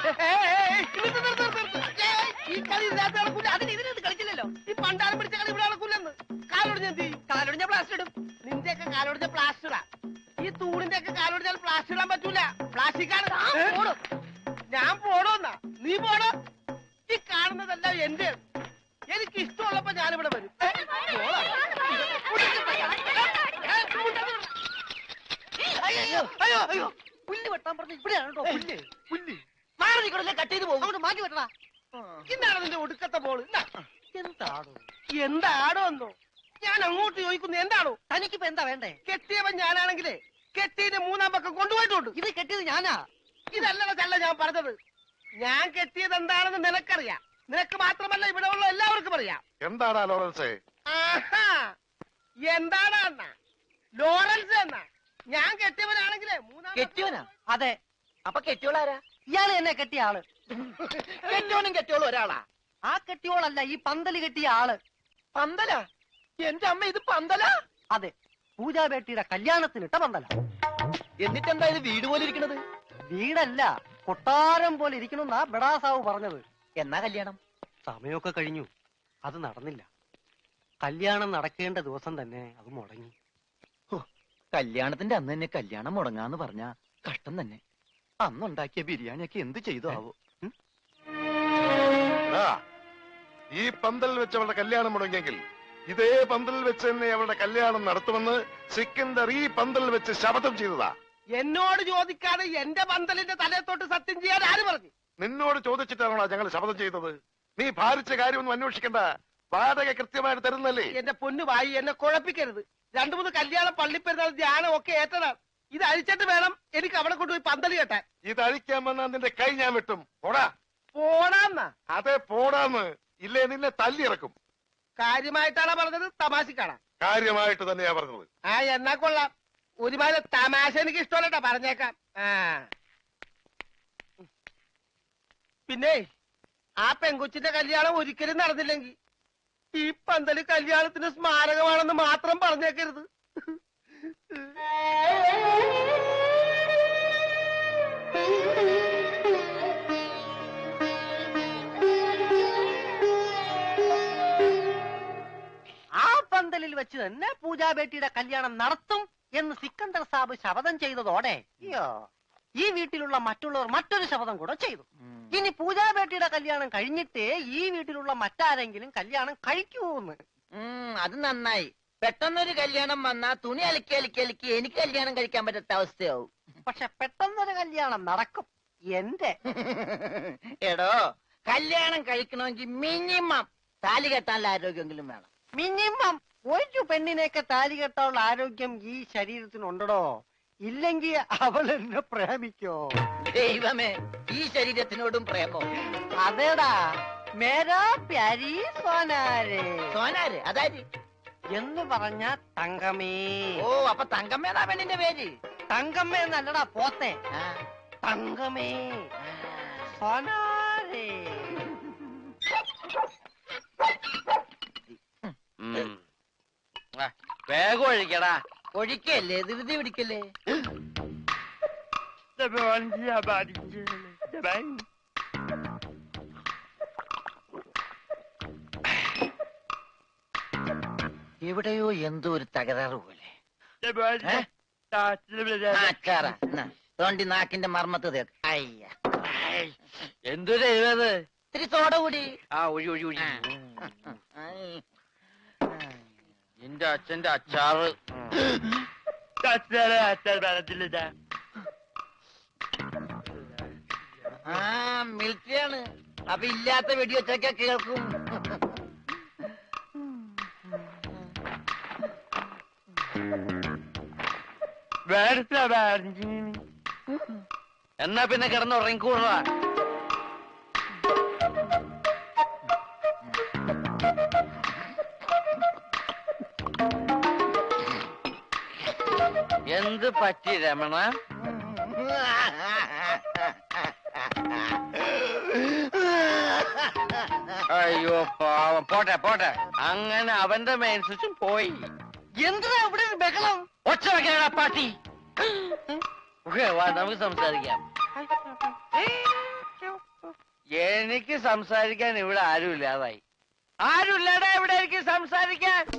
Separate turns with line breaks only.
ഈ കളി ഇതിനകത്ത് നടക്കൂല. അതിന് ഇതിനകത്ത് കളിച്ചില്ലല്ലോ. ഈ പണ്ടാരം പിടിച്ച കളി ഇവിടെ നടക്കൂലെന്ന്. കാലൊടിഞ്ഞ എന്ത് ചെയ്യും? കാലൊടിഞ്ഞ പ്ലാസ്റ്റർ ഇടും. നിന്റെയൊക്കെ കാലൊടിഞ്ഞ പ്ലാസ്റ്ററാ. ഈ തൂണിന്റെ ഒക്കെ കാലൊടിഞ്ഞാൽ പ്ലാസ്റ്റർ ഇടാൻ പറ്റൂല. പ്ലാസ്റ്റിക്കാണ്. ഞാൻ പോണോന്നാ? നീ പോണോ? ഈ കാണുന്നതെല്ലാം എന്റെ. എനിക്ക് ഇഷ്ടമുള്ളപ്പോ ഞാനിവിടെ വരും. അയ്യോ അയ്യോ അയ്യോ, പുല്ല് വെട്ടാൻ പറഞ്ഞു. ഇവിടെയാണോ പുല്ല്? പുല്ല് മാറി കട്ട് ചെയ്ത് പോകും. അങ്ങോട്ട് മാറ്റി വെട്ടണ. ഇന്നാണ് നിന്റെ ഒടുക്കത്തെ ബോള്. എന്താണോ എന്താണോ എന്നോ ഞാൻ അങ്ങോട്ട് ചോദിക്കുന്നു. എന്താണോ? തനിക്കിപ്പോ എന്താ വേണ്ടേ? കെട്ടിയവൻ ഞാനാണെങ്കിലേ കെട്ടിയതിന്റെ മൂന്നാം പക്കം കൊണ്ടുപോയിട്ടുണ്ട്. ഇത് കെട്ടിയത് ഞാനാ. ഇതല്ലട ചല്ല ഞാൻ പറഞ്ഞത്. ഞാൻ കെട്ടിയത് എന്താണെന്ന് നിനക്കറിയാം. നിനക്ക് മാത്രമല്ല ഇവിടെ ഉള്ള എല്ലാവർക്കും അറിയാം.
എന്താടാ ലോറൻസ്?
ആഹാ, എന്താടാ എന്നാ ലോറൻസ് എന്നാ? ഞാൻ കെട്ടിയവനാണെങ്കിലേ മൂന്നാം. കെട്ടിയവനാ? അതെ. അപ്പൊ കെട്ടിയോളാരാ? ഇയാള് എന്നെ കെട്ടിയ ആള്. കെട്ടിയോനും കെട്ടിയോളും ഒരാളാ. ആ കെട്ടിയോളല്ല, ഈ പന്തല് കെട്ടിയ ആള്. പന്തലാ? എന്റെ അമ്മ, ഇത് പന്തലാ? അതെ, പൂജാബേട്ടിയുടെ കല്യാണത്തിനിട്ട പന്തല. എന്നിട്ടെന്താ ഇത് വീട് പോലെ ഇരിക്കണത്? വീടല്ല, കൊട്ടാരം പോലെ ഇരിക്കണമെന്നാ ബെടാസാവ് പറഞ്ഞത്. എന്നാ കല്യാണം? സമയമൊക്കെ കഴിഞ്ഞു, അത് നടന്നില്ല. കല്യാണം നടക്കേണ്ട ദിവസം തന്നെ അത് മുടങ്ങി.
കല്യാണത്തിന്റെ അന്ന് തന്നെ കല്യാണം മുടങ്ങാന്ന് പറഞ്ഞ കഷ്ടം തന്നെ. അന്നുണ്ടാക്കിയ ബിരിയാണിയൊക്കെ എന്ത് ചെയ്തു ആവോ?
ഈ പന്തലിൽ വെച്ച് അവളുടെ കല്യാണം മുടങ്ങിയെങ്കിൽ ഇതേ പന്തലിൽ വെച്ച് തന്നെ അവളുടെ കല്യാണം നടത്തുമെന്ന് സിക്കന്ദർ ഈ പന്തലിൽ വെച്ച് ശപഥം ചെയ്തതാ.
എന്നോട് ചോദിക്കാതെ എന്റെ പന്തലിന്റെ തലയത്തോട്ട് സത്യം ചെയ്യാൻ ആര് പറഞ്ഞു?
നിന്നോട് ചോദിച്ചിട്ടാണോ ഞങ്ങൾ ശപഥം ചെയ്തത്? നീ ഭാരിച്ച കാര്യമൊന്നും അന്വേഷിക്കണ്ട. വാടക കൃത്യമായിട്ട് തരുന്നല്ലേ?
എന്റെ പൊന്നു വായി, എന്നെ കുഴപ്പിക്കരുത്. 2-3 കല്യാണം, പള്ളിപ്പെരുന്നാൾ, ധ്യാനം ഒക്കെ ഏറ്റതാണ്. ഇത് അഴിച്ചിട്ട് വേണം എനിക്ക് അവിടെ കൊണ്ടുപോയി പന്തല് കെട്ടാൻ.
ഇത് അഴിക്കാൻ വന്നാൽ നിന്റെ കൈ ഞാൻ വെട്ടും. പോടാ.
പോടാന്നാ?
അതെ, പോടാന്ന്. ഇല്ലേ നിന്നെ തല്ലിയിറക്കും.
കാര്യമായിട്ടാണോ പറഞ്ഞത്, തമാശക്കാണാ?
കാര്യമായിട്ട് തന്നെയാ പറഞ്ഞത്.
ആ, എന്നാ കൊള്ളാം. ഒരുമാതിരി തമാശ എനിക്ക് ഇഷ്ടമല്ലട്ടാ, പറഞ്ഞേക്കാം. പിന്നെ ആ പെങ്കൊച്ചിന്റെ കല്യാണം ഒരിക്കലും നടന്നില്ലെങ്കിൽ ഈ പന്തല് കല്യാണത്തിന് സ്മാരകമാണെന്ന് മാത്രം പറഞ്ഞേക്കരുത്. ആ പന്തലിൽ വെച്ച് തന്നെ പൂജാബേട്ടിയുടെ കല്യാണം നടത്തും എന്ന് സിക്കന്ദർ സാബ് ശപഥം ചെയ്തതോടെ ഈ വീട്ടിലുള്ള മറ്റുള്ളവർ മറ്റൊരു ശപഥം കൂടെ ചെയ്തു. ഇനി പൂജാബേട്ടിയുടെ കല്യാണം കഴിഞ്ഞിട്ടേ ഈ വീട്ടിലുള്ള മറ്റാരെങ്കിലും കല്യാണം കഴിക്കൂന്ന്.
അത് നന്നായി. പെട്ടെന്നൊരു കല്യാണം വന്നാ തുണി അലക്കി അലക്കി അലക്കി എനിക്ക് കല്യാണം കഴിക്കാൻ പറ്റാത്ത അവസ്ഥയാവും.
പക്ഷെ പെട്ടെന്നൊരു കല്യാണം നടക്കും എന്റെ.
എടോ, കല്യാണം കഴിക്കണമെങ്കിൽ മിനിമം താലി കെട്ടാനുള്ള ആരോഗ്യമെങ്കിലും വേണം.
മിനിമം ഒരു പെണ്ണിനെയൊക്കെ താലി കെട്ടാനുള്ള ആരോഗ്യം ഈ ശരീരത്തിനുണ്ടോ? ഇല്ലെങ്കിൽ അവൾ എന്നെ പ്രേമിക്കോ?
ദൈവമേ, ഈ ശരീരത്തിനോടും പ്രേമോ?
അതേടാ, മേരാ പ്യാരി സോനാരെ.
സോനാര് അതായത്
എന്ന് പറഞ്ഞ തങ്കമേ.
ഓ, അപ്പൊ തങ്കമ്മേന്നാ പെണ്ണിന്റെ പേര്?
തങ്കമ്മ എന്നല്ലടാ പോത്തെ. തങ്കമേ സോനാരെ.
വേഗം ഒഴിക്കടാ. ഒഴിക്കല്ലേ, ധൃതി പിടിക്കല്ലേ. എവിടെയോ എന്തോ ഒരു തകരാറ് പോലെ. തോണ്ടി നാക്കിന്റെ മർമ്മത്ത് തേക്ക്. അയ്യ,
എന്തൊരു എഴുപത്.
ഇത്തിരി സോഡ കൂടി.
ആ, ഒഴി ഒഴി ഒഴി. എന്റെ അച്ഛന്റെ അച്ചാറ്.
മിലിറ്ററിയാണ്. അപ്പൊ ഇല്ലാത്ത വെടിവെച്ചൊക്കെ കേൾക്കും.
എന്നാ പിന്നെ കിടന്നുറങ്ങിക്കൂടാ. എന്ത് പറ്റി രമണ? അയ്യോ പാവം. പോട്ടെ പോട്ടെ. അങ്ങനെ അവന്റെ മെയിൻ സ്വിച്ചും പോയി. എന്തിനാ ഇവിടെ ബഹളം? ഒച്ച വെക്കാനാ പാട്ടി. വാ, നമുക്ക് സംസാരിക്കാം. എനിക്ക് സംസാരിക്കാൻ ഇവിടെ ആരുമില്ലാതായി. ആരുമില്ലാടാ ഇവിടെ എനിക്ക് സംസാരിക്കാൻ.